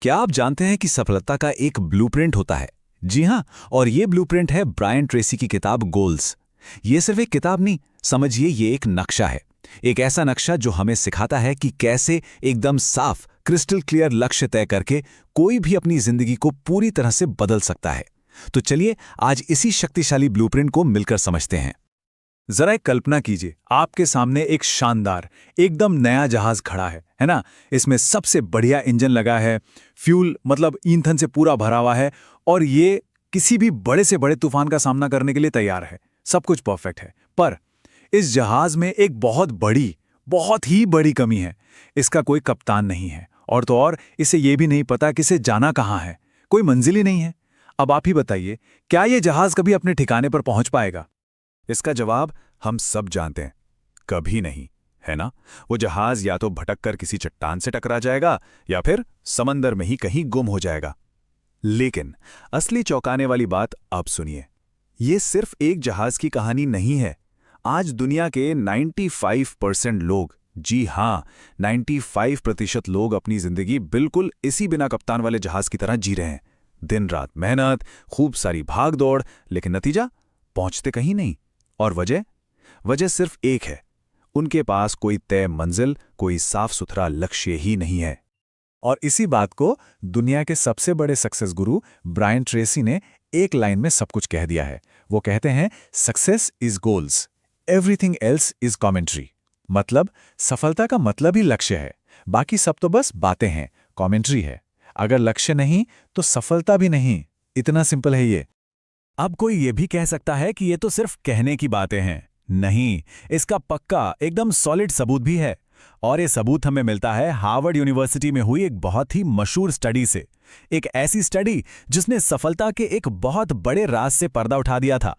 क्या आप जानते हैं कि सफलता का एक ब्लूप्रिंट होता है? जी हाँ, और ये ब्लूप्रिंट है ब्रायन ट्रेसी की किताब गोल्स। ये सिर्फ एक किताब नहीं, समझिए ये एक नक्शा है। एक ऐसा नक्शा जो हमें सिखाता है कि कैसे एकदम साफ, क्रिस्टल क्लियर लक्ष्य तय करके कोई भी अपनी जिंदगी को पूरी तरह से बदल सकता है। तो चलिए आज इसी शक्तिशाली ब्लूप्रिंट को मिलकर समझते हैं। जरा एक कल्पना कीजिए, आपके सामने एक शानदार एकदम नया जहाज खड़ा है ना। इसमें सबसे बढ़िया इंजन लगा है, फ्यूल मतलब ईंधन से पूरा भरा हुआ है, और ये किसी भी बड़े से बड़े तूफान का सामना करने के लिए तैयार है। सब कुछ परफेक्ट है, पर इस जहाज में एक बहुत ही बड़ी कमी है। इसका कोई कप्तान नहीं है, और तो और इसे ये भी नहीं पता कि इसे जाना कहाँ है। कोई मंजिल ही नहीं है। अब आप ही बताइए, क्या ये जहाज कभी अपने ठिकाने पर पहुंच पाएगा? इसका जवाब हम सब जानते हैं, कभी नहीं, है ना। वो जहाज या तो भटक कर किसी चट्टान से टकरा जाएगा या फिर समंदर में ही कहीं गुम हो जाएगा। लेकिन असली चौंकाने वाली बात अब सुनिए, ये सिर्फ एक जहाज की कहानी नहीं है। आज दुनिया के 95% लोग, जी हां, 95% लोग अपनी जिंदगी बिल्कुल इसी बिना कप्तान वाले जहाज की तरह जी रहे हैं। दिन रात मेहनत, खूब सारी भाग दौड़, लेकिन नतीजा पहुंचते कहीं नहीं। और वजह सिर्फ एक है, उनके पास कोई तय मंजिल, कोई साफ सुथरा लक्ष्य ही नहीं है। और इसी बात को दुनिया के सबसे बड़े सक्सेस गुरु ब्रायन ट्रेसी ने एक लाइन में सब कुछ कह दिया है। वो कहते हैं, success is goals, everything else is commentary. मतलब सफलता का मतलब ही लक्ष्य है, बाकी सब तो बस बातें हैं, कमेंट्री है। अगर लक्ष्य नहीं तो सफलता भी नहीं। इतना सिंपल है ये। अब कोई ये भी कह सकता है कि ये तो सिर्फ कहने की बातें हैं। नहीं, इसका पक्का एकदम सॉलिड सबूत भी है। और ये सबूत हमें मिलता है हार्वर्ड यूनिवर्सिटी में हुई एक बहुत ही मशहूर स्टडी से। एक ऐसी स्टडी जिसने सफलता के एक बहुत बड़े राज से पर्दा उठा दिया था।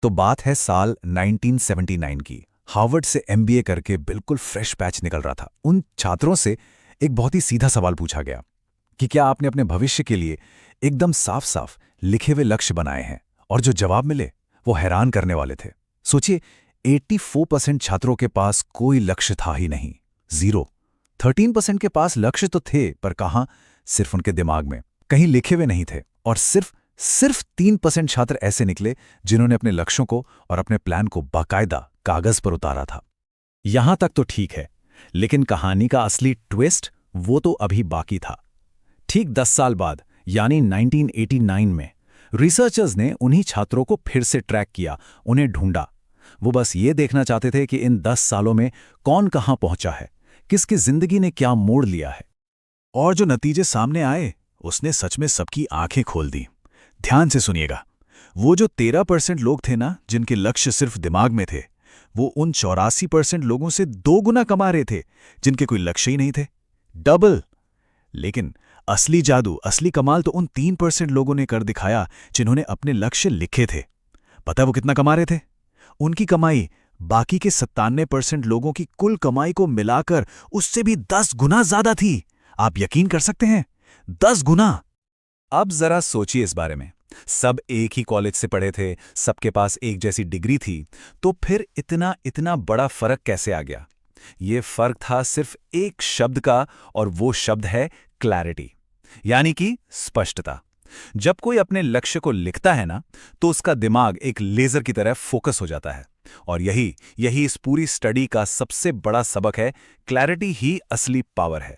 तो बात है साल 1979 की। हार्वर्ड से एमबीए करके बिल्कुल फ्रेश बैच निकल रहा था। उन छात्रों से एक बहुत ही सीधा सवाल पूछा गया कि क्या आपने अपने भविष्य के लिए एकदम साफ साफ लिखे हुए लक्ष्य बनाए हैं? और जो जवाब मिले वो हैरान करने वाले थे। सोचिए, 84% छात्रों के पास कोई लक्ष्य था ही नहीं, जीरो। 13% के पास लक्ष्य तो थे, पर कहां? सिर्फ उनके दिमाग में, कहीं लिखे हुए नहीं थे। और सिर्फ 3% छात्र ऐसे निकले जिन्होंने अपने लक्ष्यों को और अपने प्लान को बाकायदा कागज पर उतारा था। यहां तक तो ठीक है, लेकिन कहानी का असली ट्विस्ट वो तो अभी बाकी था। ठीक 10 साल बाद, यानी 1989 में, रिसर्चर्स ने उन्हीं छात्रों को फिर से ट्रैक किया, उन्हें ढूंढा। वो बस ये देखना चाहते थे कि इन 10 सालों में कौन कहां पहुंचा है, किसकी जिंदगी ने क्या मोड़ लिया है। और जो नतीजे सामने आए, उसने सच में सबकी आंखें खोल दी। ध्यान से सुनिएगा, वो जो 13% लोग थे ना, जिनके लक्ष्य सिर्फ दिमाग में थे, वो उन 84% लोगों से 2 गुना कमा रहे थे जिनके कोई लक्ष्य ही नहीं थे। डबल। लेकिन असली जादू, असली कमाल तो उन 3% लोगों ने कर दिखाया जिन्होंने अपने लक्ष्य लिखे थे। पता है वो कितना कमा रहे थे? उनकी कमाई बाकी के 97% लोगों की कुल कमाई को मिलाकर उससे भी 10 गुना ज्यादा थी। आप यकीन कर सकते हैं? 10 गुना। अब जरा सोचिए इस बारे में। सब एक ही कॉलेज से पढ़े थे, सबके पास एक जैसी डिग्री थी, तो फिर इतना इतना बड़ा फर्क कैसे आ गया? ये फर्क था सिर्फ एक शब्द का, और वो शब्द है क्लैरिटी, यानी कि स्पष्टता। जब कोई अपने लक्ष्य को लिखता है ना, तो उसका दिमाग एक लेजर की तरह फोकस हो जाता है। और यही इस पूरी स्टडी का सबसे बड़ा सबक है। क्लैरिटी ही असली पावर है।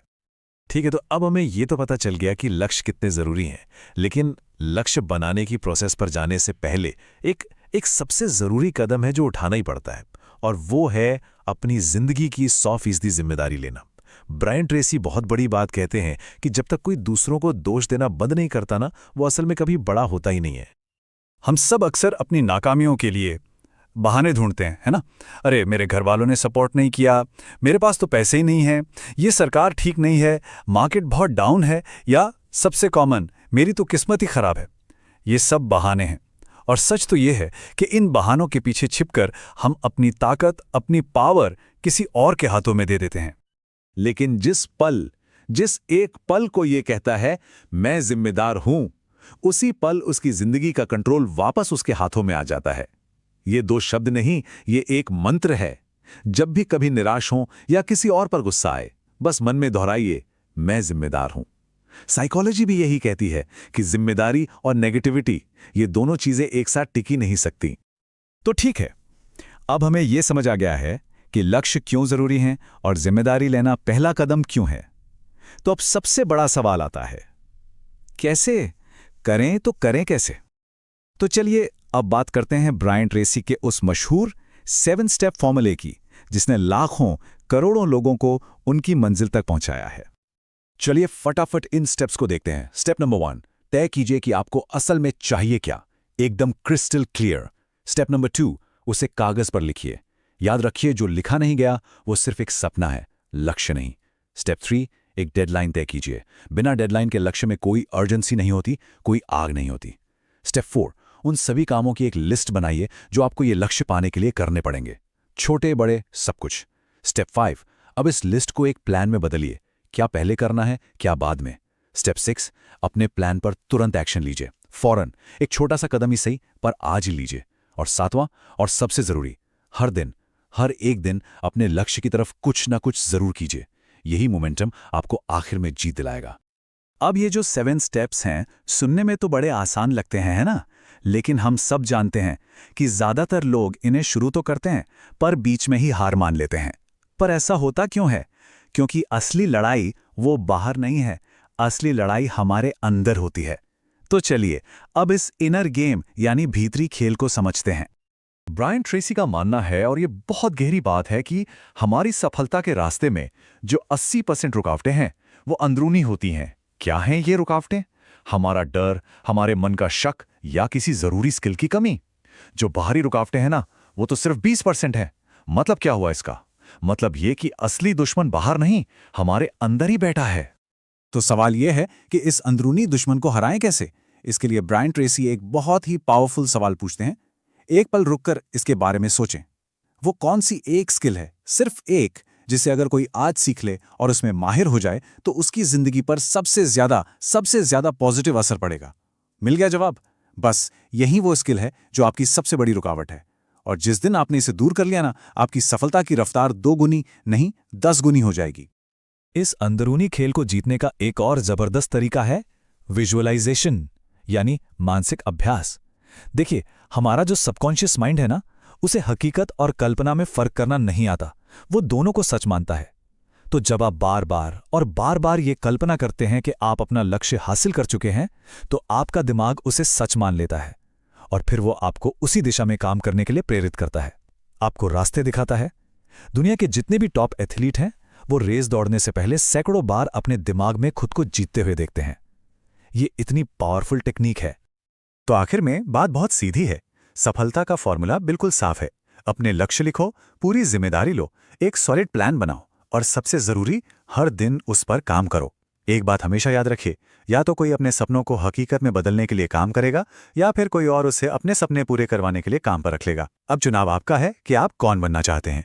ठीक है, तो अब हमें ये तो पता चल गया कि लक्ष्य कितने जरूरी हैं, लेकिन लक्ष्य बनाने की प्रोसेस पर जाने से पहले एक सबसे जरूरी कदम है जो उठाना ही पड़ता है, और वो है अपनी जिंदगी की 100% जिम्मेदारी लेना। ब्रायन ट्रेसी बहुत बड़ी बात कहते हैं कि जब तक कोई दूसरों को दोष देना बंद नहीं करता ना, वो असल में कभी बड़ा होता ही नहीं है। हम सब अक्सर अपनी नाकामियों के लिए बहाने ढूंढते हैं, है ना। अरे, मेरे घर वालों ने सपोर्ट नहीं किया, मेरे पास तो पैसे ही नहीं है, ये सरकार ठीक नहीं है, मार्केट बहुत डाउन है, या सबसे कॉमन, मेरी तो किस्मत ही खराब है। ये सब बहाने हैं, और सच तो ये है कि इन बहानों के पीछे छिपकर हम अपनी ताकत, अपनी पावर किसी और के हाथों में दे देते हैं। लेकिन जिस एक पल को ये कहता है मैं जिम्मेदार हूं, उसी पल उसकी जिंदगी का कंट्रोल वापस उसके हाथों में आ जाता है। ये 2 शब्द नहीं, ये एक मंत्र है। जब भी कभी निराश हो या किसी और पर गुस्सा आए, बस मन में दोहराइए, मैं जिम्मेदार हूं। साइकोलॉजी भी यही कहती है कि जिम्मेदारी और नेगेटिविटी, ये दोनों चीजें एक साथ टिकी नहीं सकती। तो ठीक है, अब हमें यह समझ आ गया है कि लक्ष्य क्यों जरूरी हैं और जिम्मेदारी लेना पहला कदम क्यों है। तो अब सबसे बड़ा सवाल आता है, कैसे करें? तो करें कैसे? तो चलिए अब बात करते हैं ब्रायन ट्रेसी के उस मशहूर 7 स्टेप फॉर्मूले की, जिसने लाखों करोड़ों लोगों को उनकी मंजिल तक पहुंचाया है। चलिए फटाफट इन स्टेप्स को देखते हैं। स्टेप नंबर 1, तय कीजिए कि आपको असल में चाहिए क्या, एकदम क्रिस्टल क्लियर। स्टेप नंबर 2, उसे कागज पर लिखिए। याद रखिए, जो लिखा नहीं गया वो सिर्फ एक सपना है, लक्ष्य नहीं। स्टेप 3, एक डेडलाइन तय कीजिए। बिना डेडलाइन के लक्ष्य में कोई अर्जेंसी नहीं होती, कोई आग नहीं होती। स्टेप 4, उन सभी कामों की एक लिस्ट बनाइए जो आपको ये लक्ष्य पाने के लिए करने पड़ेंगे, छोटे बड़े सब कुछ। स्टेप 5, अब इस लिस्ट को एक प्लान में बदलिए, क्या पहले करना है, क्या बाद में। स्टेप 6, अपने प्लान पर तुरंत एक्शन लीजिए, फौरन, एक छोटा सा कदम ही सही पर आज ही लीजिए। और 7वां और सबसे जरूरी, हर दिन, हर एक दिन अपने लक्ष्य की तरफ कुछ ना कुछ जरूर कीजिए। यही मोमेंटम आपको आखिर में जीत दिलाएगा। अब ये जो 7 स्टेप्स हैं, सुनने में तो बड़े आसान लगते हैं, है ना? लेकिन हम सब जानते हैं कि ज्यादातर लोग इन्हें शुरू तो करते हैं पर बीच में ही हार मान लेते हैं। पर ऐसा होता क्यों है? क्योंकि असली लड़ाई वो बाहर नहीं है, असली लड़ाई हमारे अंदर होती है। तो चलिए अब इस इनर गेम यानी भीतरी खेल को समझते हैं। ब्रायन ट्रेसी का मानना है, और ये बहुत गहरी बात है, कि हमारी सफलता के रास्ते में जो 80% रुकावटें हैं वो अंदरूनी होती हैं। क्या हैं ये रुकावटें? हमारा डर, हमारे मन का शक, या किसी जरूरी स्किल की कमी। जो बाहरी रुकावटें हैं ना, वो तो सिर्फ 20% है। मतलब क्या हुआ इसका? मतलब ये कि असली दुश्मन बाहर नहीं, हमारे अंदर ही बैठा है। तो सवाल यह है कि इस अंदरूनी दुश्मन को हराएं कैसे? इसके लिए ब्रायन ट्रेसी एक बहुत ही पावरफुल सवाल पूछते हैं। एक पल रुककर इसके बारे में सोचें। वो कौन सी एक स्किल है, सिर्फ एक, जिसे अगर कोई आज सीख ले और उसमें माहिर हो जाए तो उसकी जिंदगी पर सबसे ज्यादा पॉजिटिव असर पड़ेगा? मिल गया जवाब। बस यही वो स्किल है जो आपकी सबसे बड़ी रुकावट है। और जिस दिन आपने इसे दूर कर लिया ना, आपकी सफलता की रफ्तार 2 गुनी नहीं 10 गुनी हो जाएगी। इस अंदरूनी खेल को जीतने का एक और जबरदस्त तरीका है विजुअलाइजेशन, यानी मानसिक अभ्यास। देखिए, हमारा जो सबकॉन्शियस माइंड है ना, उसे हकीकत और कल्पना में फर्क करना नहीं आता, वो दोनों को सच मानता है। तो जब आप बार बार ये कल्पना करते हैं कि आप अपना लक्ष्य हासिल कर चुके हैं, तो आपका दिमाग उसे सच मान लेता है और फिर वो आपको उसी दिशा में काम करने के लिए प्रेरित करता है, आपको रास्ते दिखाता है। दुनिया के जितने भी टॉप एथलीट हैं, वो रेस दौड़ने से पहले सैकड़ों बार अपने दिमाग में खुद को जीतते हुए देखते हैं। ये इतनी पावरफुल टेक्निक है। तो आखिर में बात बहुत सीधी है। सफलता का फॉर्मूला बिल्कुल साफ है। अपने लक्ष्य लिखो, पूरी जिम्मेदारी लो, एक सॉलिड प्लान बनाओ, और सबसे जरूरी, हर दिन उस पर काम करो। एक बात हमेशा याद रखिए, या तो कोई अपने सपनों को हकीकत में बदलने के लिए काम करेगा, या फिर कोई और उसे अपने सपने पूरे करवाने के लिए काम पर रख लेगा। अब चुनाव आपका है कि आप कौन बनना चाहते हैं।